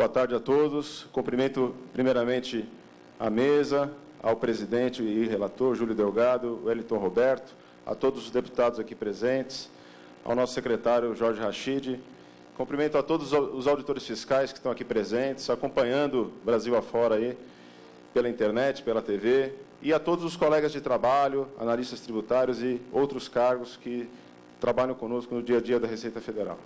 boa tarde a todos. Cumprimento primeiramente a mesa, ao presidente e relator Júlio Delgado, Wellington Roberto, a todos os deputados aqui presentes, ao nosso secretário Jorge Rachid. Cumprimento a todos os auditores fiscais que estão aqui presentes, acompanhando Brasil afora aí, pela internet, pela TV, e a todos os colegas de trabalho, analistas tributários e outros cargos que trabalham conosco no dia a dia da Receita Federal.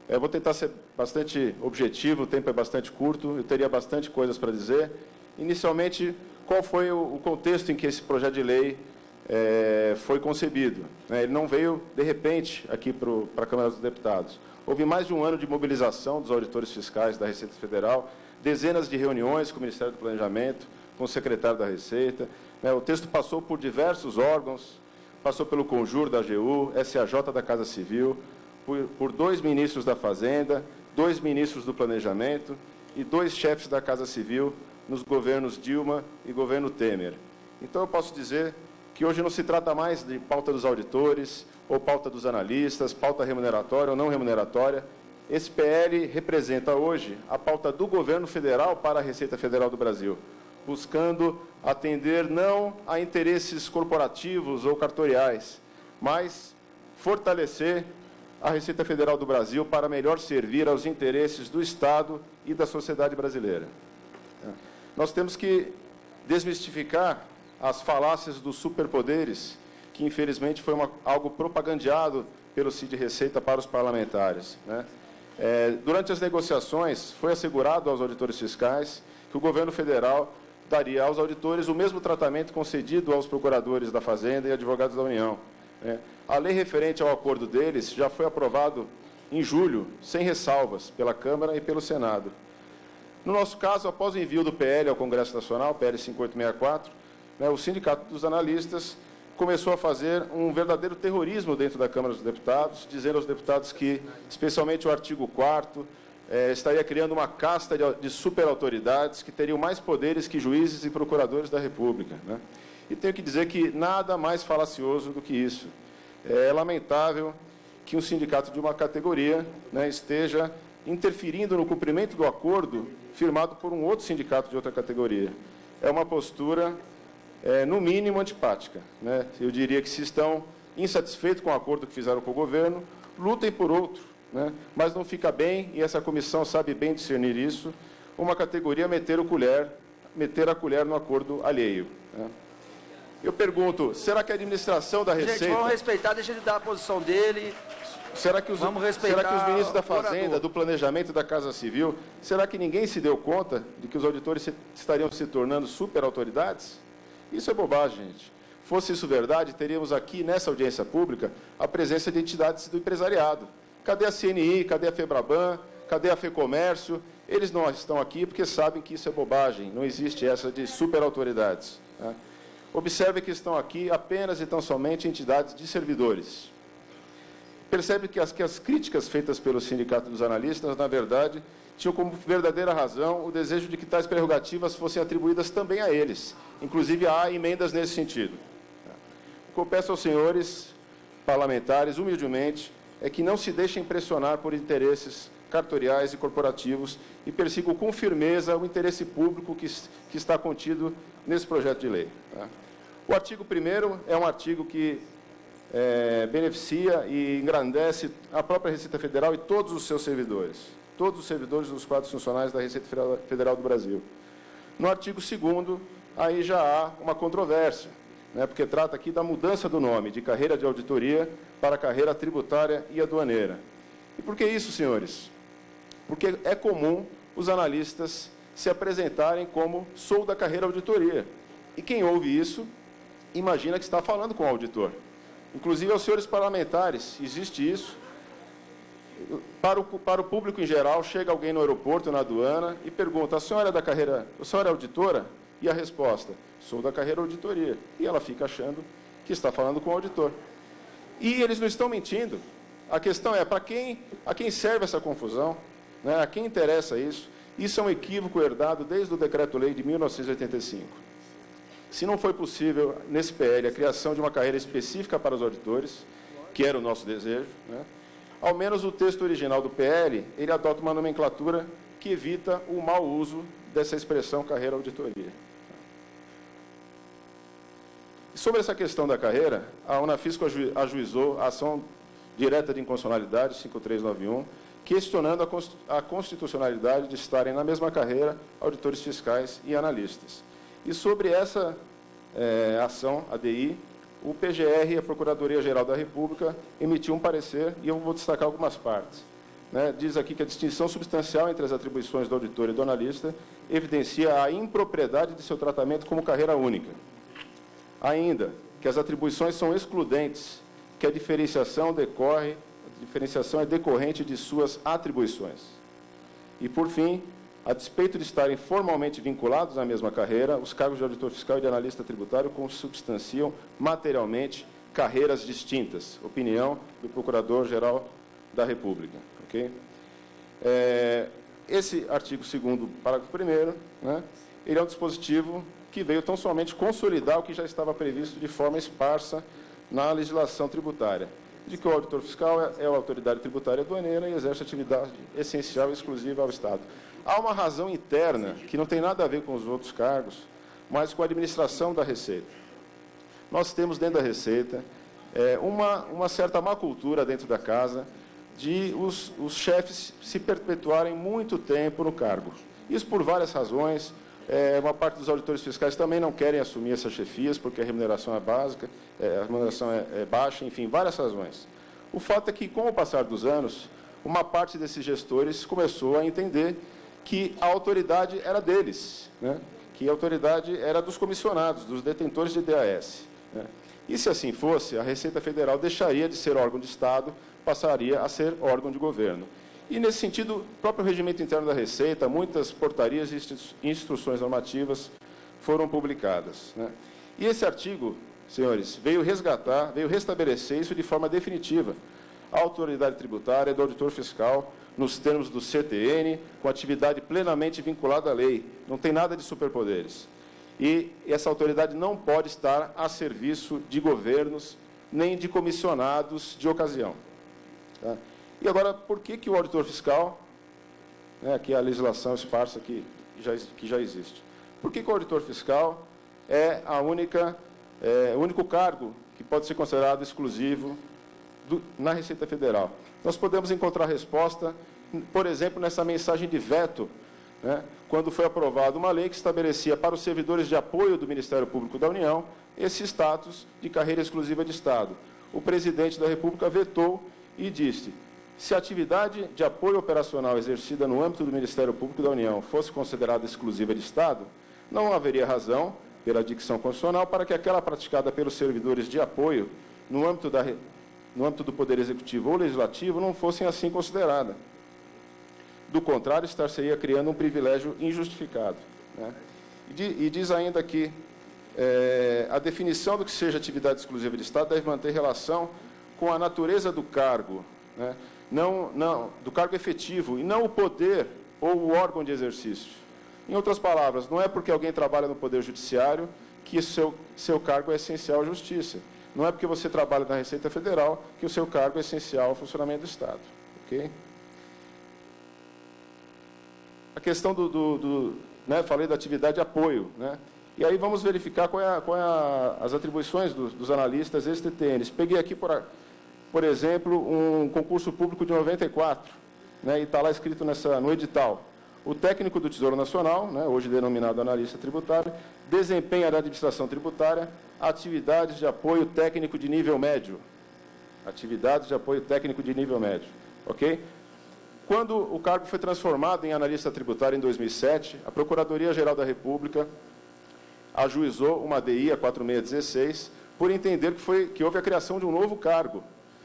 Eu vou tentar ser bastante objetivo, o tempo é bastante curto, eu teria bastante coisas para dizer. Inicialmente, qual foi o contexto em que esse projeto de lei foi concebido? Ele não veio, de repente, aqui para a Câmara dos Deputados. Houve mais de um ano de mobilização dos auditores fiscais da Receita Federal, dezenas de reuniões com o Ministério do Planejamento, com o secretário da Receita. O texto passou por diversos órgãos, passou pelo Conjur da AGU, SAJ da Casa Civil, por 2 ministros da Fazenda, 2 ministros do Planejamento e 2 chefes da Casa Civil nos governos Dilma e governo Temer. Então, eu posso dizer que hoje não se trata mais de pauta dos auditores ou pauta dos analistas, pauta remuneratória ou não remuneratória. Esse PL representa hoje a pauta do governo federal para a Receita Federal do Brasil, buscando atender não a interesses corporativos ou cartoriais, mas fortalecer a Receita Federal do Brasil para melhor servir aos interesses do Estado e da sociedade brasileira. Nós temos que desmistificar as falácias dos superpoderes, que infelizmente foi algo propagandeado pelo CID Receita para os parlamentares. Durante as negociações, foi assegurado aos auditores fiscais que o governo federal daria aos auditores o mesmo tratamento concedido aos procuradores da Fazenda e advogados da União. A lei referente ao acordo deles já foi aprovado em julho, sem ressalvas, pela Câmara e pelo Senado. No nosso caso, após o envio do PL ao Congresso Nacional, PL 5864, o Sindicato dos Analistas começou a fazer um verdadeiro terrorismo dentro da Câmara dos Deputados, dizendo aos deputados que, especialmente o artigo 4º, estaria criando uma casta de superautoridades que teriam mais poderes que juízes e procuradores da República. E tenho que dizer que nada mais falacioso do que isso. É lamentável que um sindicato de uma categoria esteja interferindo no cumprimento do acordo firmado por um outro sindicato de outra categoria. É uma postura, no mínimo, antipática. Eu diria que, se estão insatisfeitos com o acordo que fizeram com o governo, lutem por outro. Mas não fica bem, e essa comissão sabe bem discernir isso, uma categoria meter a colher no acordo alheio. Eu pergunto, será que a administração da Receita... Gente, vamos respeitar, deixa ele dar a posição dele. Será que os ministros da Fazenda, do Planejamento e da Casa Civil, será que ninguém se deu conta de que os auditores estariam se tornando superautoridades? Isso é bobagem, gente. Fosse isso verdade, teríamos aqui, nessa audiência pública, a presença de entidades do empresariado. Cadê a CNI? Cadê a FEBRABAN? Cadê a FEComércio? Eles não estão aqui porque sabem que isso é bobagem. Não existe essa de superautoridades. Observe que estão aqui apenas e tão somente entidades de servidores. Percebe que as críticas feitas pelo Sindicato dos Analistas, na verdade, tinham como verdadeira razão o desejo de que tais prerrogativas fossem atribuídas também a eles. Inclusive, há emendas nesse sentido. O que eu peço aos senhores parlamentares, humildemente, é que não se deixem pressionar por interesses cartoriais e corporativos e persigam com firmeza o interesse público que está contido nesse projeto de lei. O artigo 1º é um artigo que beneficia e engrandece a própria Receita Federal e todos os seus servidores, todos os servidores dos quadros funcionais da Receita Federal do Brasil. No artigo 2º, aí já há uma controvérsia, porque trata aqui da mudança do nome de carreira de auditoria para carreira tributária e aduaneira. E por que isso, senhores? Porque é comum os analistas se apresentarem como sou da carreira auditoria. E quem ouve isso, imagina que está falando com o auditor. Inclusive aos senhores parlamentares, existe isso. Para o público em geral, chega alguém no aeroporto, na aduana, e pergunta, a senhora é auditora? E a resposta, sou da carreira auditoria. E ela fica achando que está falando com o auditor. E eles não estão mentindo. A questão é, a quem serve essa confusão? A quem interessa isso? Isso é um equívoco herdado desde o Decreto-Lei de 1985. Se não foi possível, nesse PL, a criação de uma carreira específica para os auditores, que era o nosso desejo, ao menos o texto original do PL, ele adota uma nomenclatura que evita o mau uso dessa expressão carreira auditoria. E sobre essa questão da carreira, a Unafisco ajuizou a ação direta de inconstitucionalidade 5391, questionando a constitucionalidade de estarem na mesma carreira auditores fiscais e analistas. E sobre essa ação, ADI, o PGR e a Procuradoria-Geral da República emitiu um parecer, e eu vou destacar algumas partes. Diz aqui que a distinção substancial entre as atribuições do auditor e do analista evidencia a impropriedade de seu tratamento como carreira única. Ainda, que as atribuições são excludentes, que a diferenciação é decorrente de suas atribuições. E, por fim, a despeito de estarem formalmente vinculados à mesma carreira, os cargos de auditor fiscal e de analista tributário consubstanciam materialmente carreiras distintas. Opinião do Procurador-Geral da República. Okay? Esse artigo 2º, parágrafo 1º, ele é um dispositivo que veio tão somente consolidar o que já estava previsto de forma esparsa na legislação tributária, de que o auditor fiscal é a autoridade tributária aduaneira e exerce atividade essencial e exclusiva ao Estado. Há uma razão interna que não tem nada a ver com os outros cargos, mas com a administração da Receita. Nós temos dentro da Receita uma certa má cultura dentro da casa de os chefes se perpetuarem muito tempo no cargo. Isso por várias razões. Uma parte dos auditores fiscais também não querem assumir essas chefias, porque a remuneração é básica, a remuneração é baixa, enfim, várias razões. O fato é que, com o passar dos anos, uma parte desses gestores começou a entender que a autoridade era deles, que a autoridade era dos comissionados, dos detentores de DAS. E, se assim fosse, a Receita Federal deixaria de ser órgão de Estado, passaria a ser órgão de governo. E, nesse sentido, o próprio regimento interno da Receita, muitas portarias e instruções normativas foram publicadas. E esse artigo, senhores, veio restabelecer isso de forma definitiva. A autoridade tributária do auditor fiscal, nos termos do CTN, com atividade plenamente vinculada à lei. Não tem nada de superpoderes. E essa autoridade não pode estar a serviço de governos, nem de comissionados de ocasião. E agora, por que o auditor fiscal, aqui a legislação esparsa que já existe, por que o auditor fiscal é o único cargo que pode ser considerado exclusivo na Receita Federal? Nós podemos encontrar resposta, por exemplo, nessa mensagem de veto, quando foi aprovada uma lei que estabelecia para os servidores de apoio do Ministério Público da União esse status de carreira exclusiva de Estado. O presidente da República vetou e disse: se a atividade de apoio operacional exercida no âmbito do Ministério Público da União fosse considerada exclusiva de Estado, não haveria razão, pela dicção constitucional, para que aquela praticada pelos servidores de apoio no âmbito do Poder Executivo ou Legislativo não fossem assim considerada. Do contrário, estar-se-ia criando um privilégio injustificado. E diz ainda que a definição do que seja atividade exclusiva de Estado deve manter relação com a natureza do cargo, do cargo efetivo, e não o poder ou o órgão de exercício. Em outras palavras, não é porque alguém trabalha no Poder Judiciário que seu cargo é essencial à Justiça. Não é porque você trabalha na Receita Federal que o seu cargo é essencial ao funcionamento do Estado. Okay? A questão falei da atividade de apoio. E aí vamos verificar qual é as atribuições dos analistas ex-TTNs. Peguei aqui, por exemplo, um concurso público de 94, e está lá escrito no edital: o técnico do Tesouro Nacional, hoje denominado analista tributário, desempenha na administração tributária atividades de apoio técnico de nível médio. Atividades de apoio técnico de nível médio. Ok? Quando o cargo foi transformado em analista tributário em 2007, a Procuradoria-Geral da República ajuizou uma ADI, a 4616, por entender que houve a criação de um novo cargo,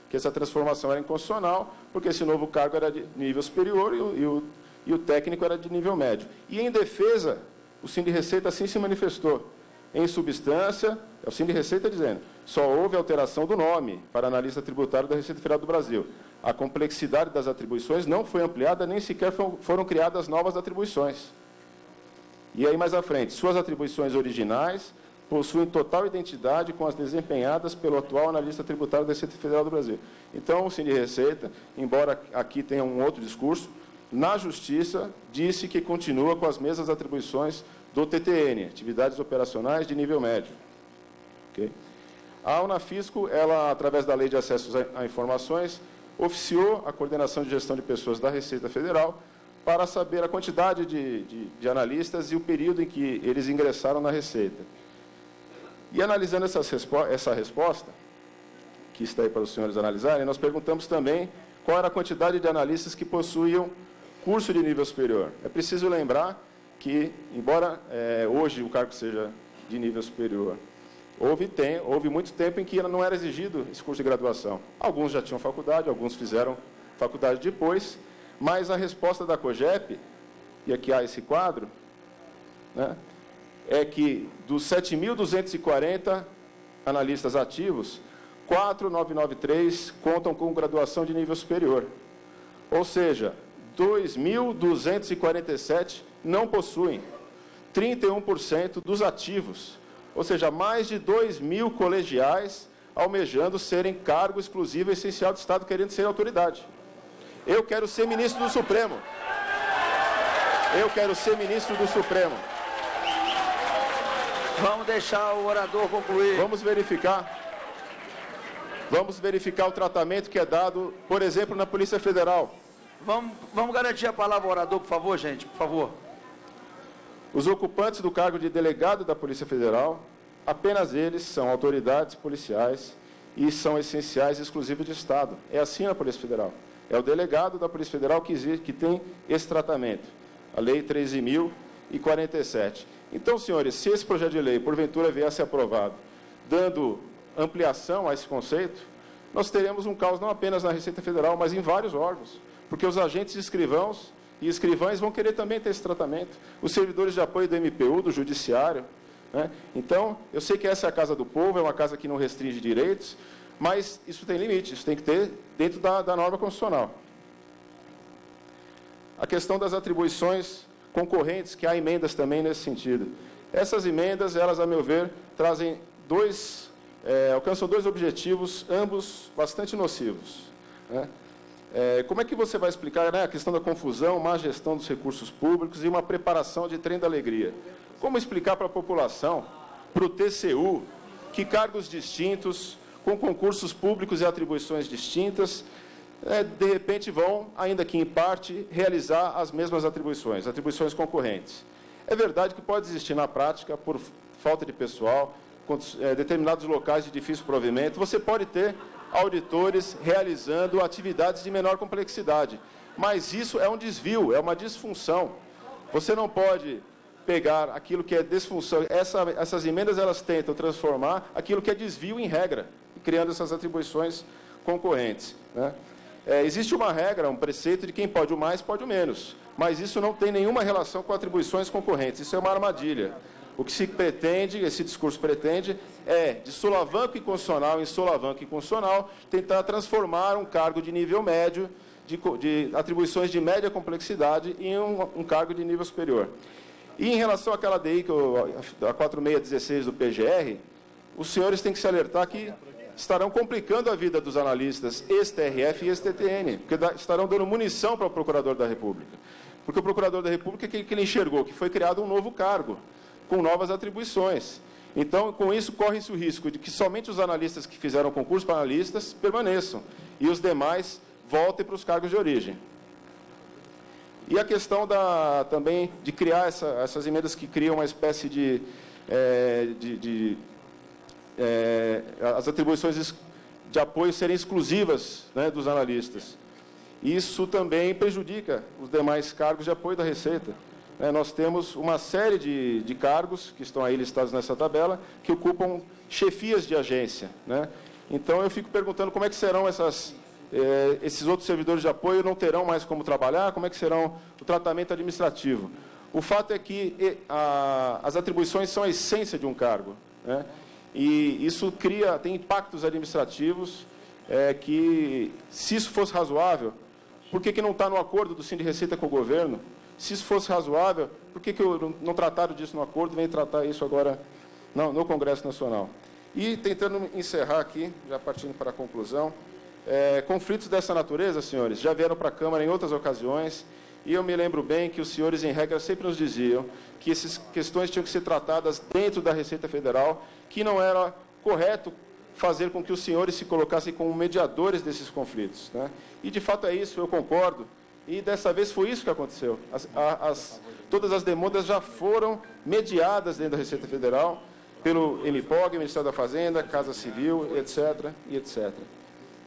que essa transformação era inconstitucional, porque esse novo cargo era de nível superior e o técnico era de nível médio. E, em defesa, o Síndico de Receita assim se manifestou. Em substância, é o Síndico de Receita dizendo: só houve alteração do nome para analista tributário da Receita Federal do Brasil. A complexidade das atribuições não foi ampliada, nem sequer foram criadas novas atribuições. E aí, mais à frente, suas atribuições originais possuem total identidade com as desempenhadas pelo atual analista tributário da Receita Federal do Brasil. Então, o Síndico de Receita, embora aqui tenha um outro discurso, na Justiça, disse que continua com as mesmas atribuições do TTN, Atividades Operacionais de Nível Médio. Okay? A Unafisco, ela, através da Lei de Acesso a Informações, oficiou a Coordenação de Gestão de Pessoas da Receita Federal para saber a quantidade de analistas e o período em que eles ingressaram na Receita. E analisando essa resposta, que está aí para os senhores analisarem, nós perguntamos também qual era a quantidade de analistas que possuíam curso de nível superior. É preciso lembrar que, embora hoje o cargo seja de nível superior, houve muito tempo em que não era exigido esse curso de graduação. Alguns já tinham faculdade, alguns fizeram faculdade depois, mas a resposta da COGEP, e aqui há esse quadro, né, é que dos 7.240 analistas ativos, 4.993 contam com graduação de nível superior. Ou seja, 2.247 não possuem, 31% dos ativos. Ou seja, mais de 2.000 colegiais almejando serem cargo exclusivo e essencial do Estado, querendo ser autoridade. Eu quero ser ministro do Supremo. Eu quero ser ministro do Supremo. Vamos deixar o orador concluir. Vamos verificar o tratamento que é dado, por exemplo, na Polícia Federal. Vamos garantir a palavra ao orador, por favor, gente, por favor. Os ocupantes do cargo de delegado da Polícia Federal, apenas eles são autoridades policiais e são essenciais e exclusivos de Estado. É assim na Polícia Federal. É o delegado da Polícia Federal que tem esse tratamento. A Lei 13.047. Então, senhores, se esse projeto de lei, porventura, viesse aprovado, dando ampliação a esse conceito, nós teremos um caos não apenas na Receita Federal, mas em vários órgãos. Porque os agentes escrivãos e escrivães vão querer também ter esse tratamento. Os servidores de apoio do MPU, do Judiciário. Né? Então, eu sei que essa é a casa do povo, é uma casa que não restringe direitos, mas isso tem limite, isso tem que ter dentro da norma constitucional. A questão das atribuições concorrentes, que há emendas também nesse sentido. Essas emendas, elas, a meu ver, alcançam dois objetivos, ambos bastante nocivos. Né? Como é que você vai explicar, né, a questão da confusão, má gestão dos recursos públicos e uma preparação de trem da alegria? Como explicar para a população, para o TCU, que cargos distintos, com concursos públicos e atribuições distintas, de repente vão, ainda que em parte, realizar as mesmas atribuições concorrentes? É verdade que pode existir na prática, por falta de pessoal, determinados locais de difícil provimento, você pode ter auditores realizando atividades de menor complexidade. Mas isso é um desvio, é uma disfunção. Você não pode pegar aquilo que é disfunção. Essas emendas, elas tentam transformar aquilo que é desvio em regra, criando essas atribuições concorrentes. Né? Existe uma regra, um preceito de quem pode o mais, pode o menos. Mas isso não tem nenhuma relação com atribuições concorrentes. Isso é uma armadilha. O que se pretende, esse discurso pretende, é, de solavanco inconstitucional em solavanco inconstitucional, tentar transformar um cargo de nível médio, de atribuições de média complexidade, em um cargo de nível superior. E em relação àquela DI, a 4616 do PGR, os senhores têm que se alertar que estarão complicando a vida dos analistas ex-TRF e ex-TTN, porque estarão dando munição para o Procurador da República. Porque o Procurador da República, que ele enxergou que foi criado um novo cargo, com novas atribuições. Então, com isso, corre-se o risco de que somente os analistas que fizeram concurso para analistas permaneçam e os demais voltem para os cargos de origem. E a questão também de criar essas emendas que criam uma espécie as atribuições de apoio serem exclusivas, né, dos analistas. Isso também prejudica os demais cargos de apoio da Receita. Nós temos uma série de cargos, que estão aí listados nessa tabela, que ocupam chefias de agência. Né? Então, eu fico perguntando como é que serão esses outros servidores de apoio, não terão mais como trabalhar, como é que serão o tratamento administrativo. O fato é que as atribuições são a essência de um cargo. Né? E isso tem impactos administrativos que, se isso fosse razoável, por que não está no acordo do Sinde Receita com o governo? Se isso fosse razoável, por que não trataram disso no acordo e vem tratar isso agora no Congresso Nacional? E, tentando encerrar aqui, já partindo para a conclusão, conflitos dessa natureza, senhores, já vieram para a Câmara em outras ocasiões E eu me lembro bem que os senhores, em regra, sempre nos diziam que essas questões tinham que ser tratadas dentro da Receita Federal, que não era correto fazer com que os senhores se colocassem como mediadores desses conflitos, né? E, de fato, é isso, eu concordo. E, dessa vez, foi isso que aconteceu. Todas as demandas já foram mediadas dentro da Receita Federal, pelo MPOG, Ministério da Fazenda, Casa Civil, etc., e etc.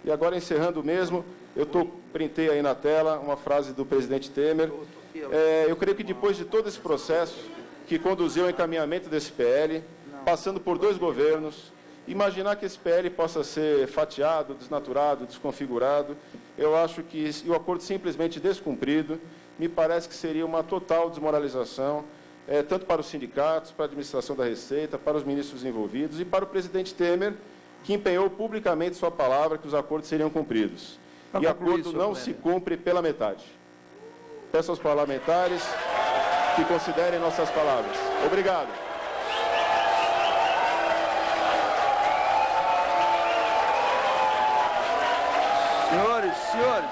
E agora, encerrando mesmo, eu printei aí na tela uma frase do presidente Temer. Eu creio que depois de todo esse processo que conduziu ao encaminhamento desse PL, passando por 2 governos, imaginar que esse PL possa ser fatiado, desnaturado, desconfigurado, eu acho que o acordo simplesmente descumprido, me parece que seria uma total desmoralização, tanto para os sindicatos, para a administração da Receita, para os ministros envolvidos e para o presidente Temer, que empenhou publicamente sua palavra que os acordos seriam cumpridos. E o acordo não se cumpre pela metade. Peço aos parlamentares que considerem nossas palavras. Obrigado. Senhores,